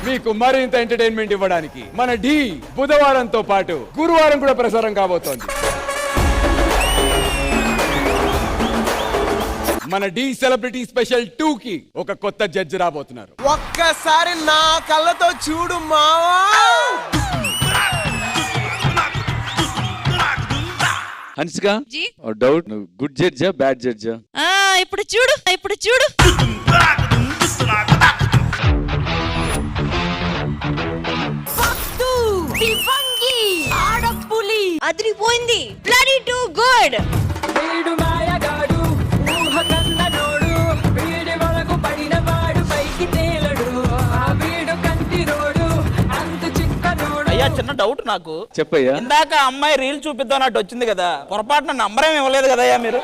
మీకు మరింత ఎంటర్టైన్మెంట్ ఇవ్వడానికి మన ఢీ బుధవారంతో పాటు గురువారం కూడా ప్రసారం కాబోతోంది. మన ఢీ సెలబ్రిటీ స్పెషల్ 2 కి ఒక కొత్త జడ్జి రాబోతున్నారు. ఒక్కసారి నా కళ్ళతో చూడు మావా. హన్సిక డౌట్, గుడ్ జడ్జా బ్యాడ్ జడ్జా? ఇప్పుడు చూడు ఆడపులి అదిరిపోయింది. Bloody too good. వీడు మాయగాడు, ఊహ కన్నడోడు, వీడి వరకు పడిన వాడు పైకి తేలడు. ఆ వీడు కంటి రోడు, అంత చిక్కనోడు. అయ్యా చిన్న డౌట్ నాకు. చెప్పయ్యా. ఇందాక అమ్మాయి రీల్ చూపిద్దాం అన్నట్టు వచ్చింది కదా, పొరపాటున నంబర్ ఏమి ఇవ్వలేదు కదా అయ్యా మీరు?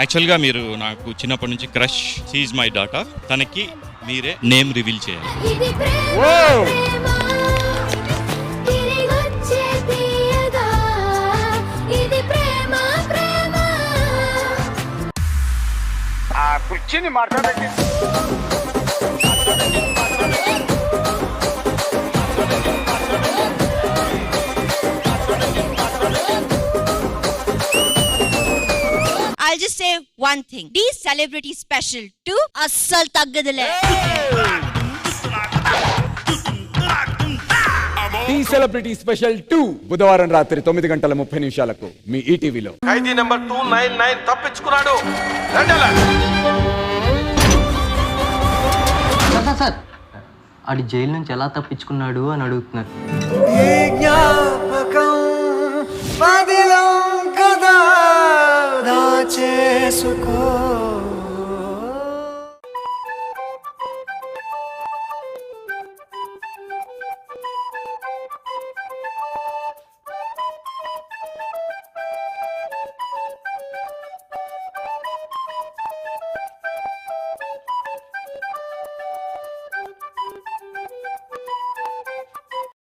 యాక్చువల్గా మీరు నాకు చిన్నప్పటి నుంచి crush. She is my daughter. తనకి మీరే నేమ్ రివీల్ చేయాలి. కూర్చొని మాట్లాడండి. I'll just say one thing. These celebrity special 2 అస్సలు తగ్గదులే. ఢీ సెలబ్రిటీ స్పెషల్ 2 బుధవారం రాత్రి 9:30 మీ ఈటీవీలో. ఖైదీ నెంబర్ 299 తప్పించుకున్నాడు. సార్ ఆడి జైలు నుంచి ఎలా తప్పించుకున్నాడు అని అడుగుతున్నారు. చేసుకో